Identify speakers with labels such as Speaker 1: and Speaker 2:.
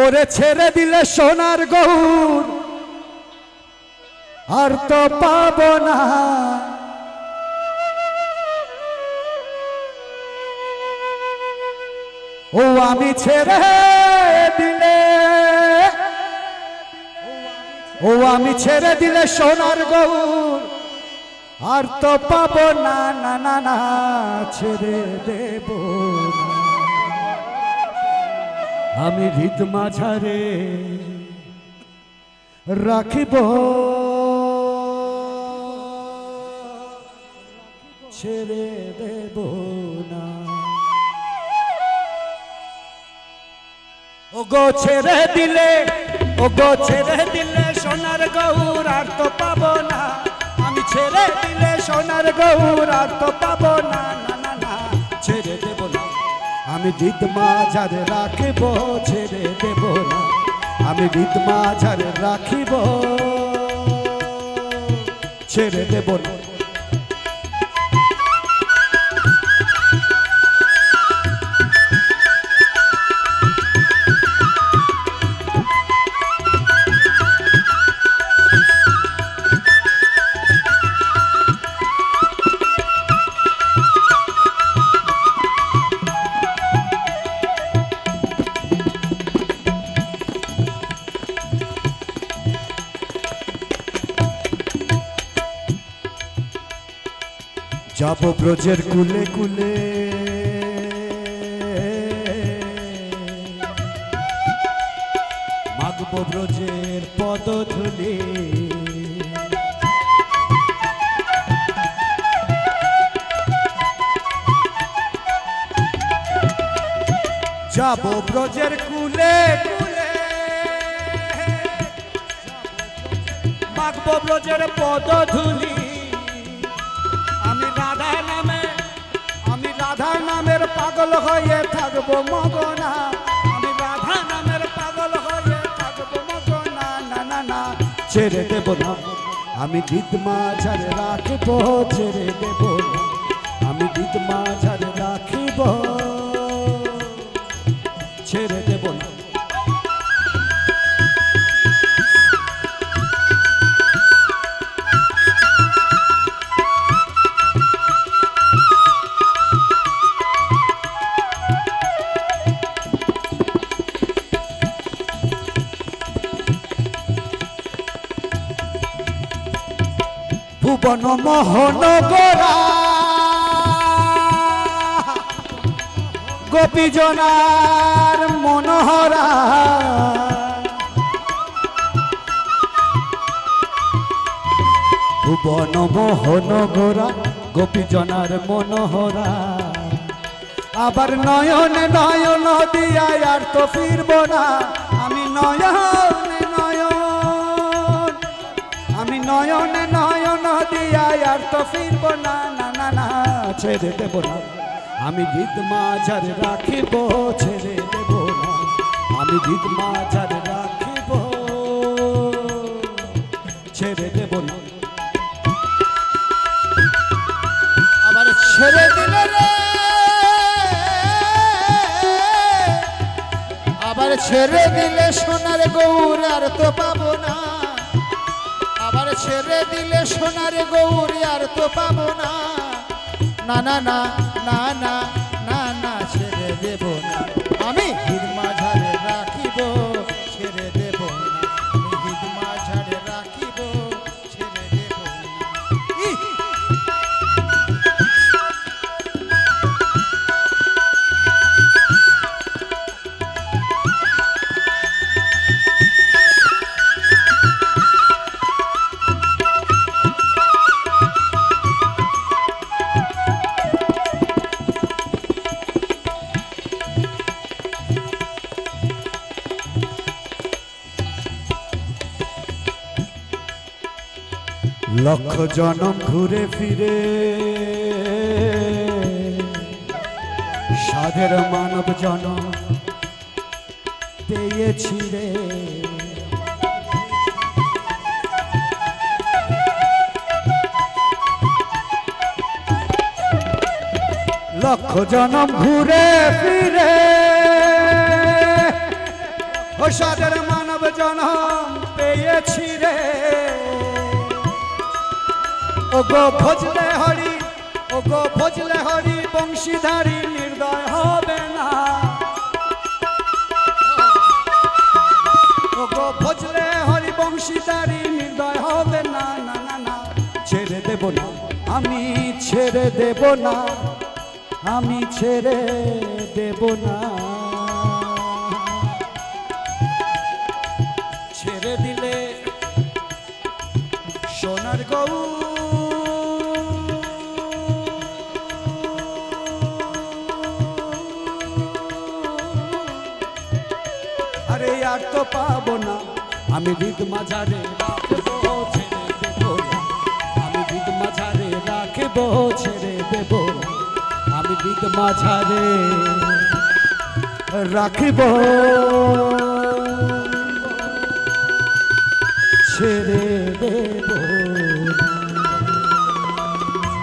Speaker 1: ওরে ছেড়ে দিলে সোনার গৌর আর তো পাবো না। ও আমি ছেড়ে দিলে, ও আমি ছেড়ে দিলে সোনার গৌর আর তো পাবো না, না না না ছেড়ে দেব না। আমি হৃদ মাঝারে রাখিব, ছেড়ে দেব না। ও গো ছেড়ে দিলে, ও গো ছেড়ে দিলে সোনার গৌর আর তো পাবো না। আমি ছেড়ে দিলে সোনার গৌর আর তো পাবো না, না না না ছেড়ে দেব না। আমি হৃদ মাঝারে রাখিব, ছেড়ে দেব না। আমি হৃদ মাঝারে রাখিব, ছেড়ে দেব না। যাব ব্রজের কুলে কুলে, মাগব ব্রজের পদধূলি। যাব ব্রজের কুলে কুলে, মাগব ব্রজের পদধূলি। আমি রাধা নামের পাগল হয়ে থাকবো মগনা। আমি রাধা নামের পাগল হয়ে থাকবো মগনা, না না না ছেড়ে দেব না। আমি হৃদ মাঝারে রাখিব, ছেড়ে দেব না। আমি হৃদ মাঝারে রাখিব, ছেড়ে দেব না। ভুবন মোহন গোরা গোপীজনার মনোহরা। ভুবন মোহন গোরা গোপীজনার মনোহরা। আবার নয়নে নয়ন দিয়া আর তো ফিরব না। আমি নয়নে নয়ন, আমি নয়নে নয়ন দিয়া আর তো ফিরব না, না না না ছেড়ে দেব না। আমি হৃদ মাঝারে রাখিব, ছেড়ে দেব না। আমি হৃদ মাঝারে রাখিব, ছেড়ে দেব না।
Speaker 2: আবার ছেড়ে দিলে রে, আবার ছেড়ে দিলে সোনার গৌর আর তো পাবো না। আবার ছেড়ে দিলে সোনার গৌর আর তো পাবো না, না না না না না না না ছেড়ে দেব না। আমি হৃদ মাঝারে রাখিব, ছেড়ে দেব না। আমি হৃদ মাঝারে রাখিব, ছেড়ে দেব না।
Speaker 1: লক্ষ জনম ঘুরে ফিরে সাধের মানব জনম পেয়েছি রে। লক্ষ জনম ঘুরে ফিরে ও সাদের মানব জনম পেয়েছি রে ও গো ভজলে হরি ও গো ভজলে হরি বংশীধারী নির্দয় হবে না ও গো ভজলে হরি বংশীধারী নির্দয় হবে না না না না ছেড়ে দেব না আমি ছেড়ে দেব না আমি ছেড়ে দেব না ছেড়ে দিলে সোনার গৌ আরে আর তো পাবো না আমি বিদ মাঝারে রাখবো ছেড়ে দেব না আমি বিদ মাঝারে রাখবো ছেড়ে দেব না আমি বিদ মাঝারে রাখবো ছেড়ে দেব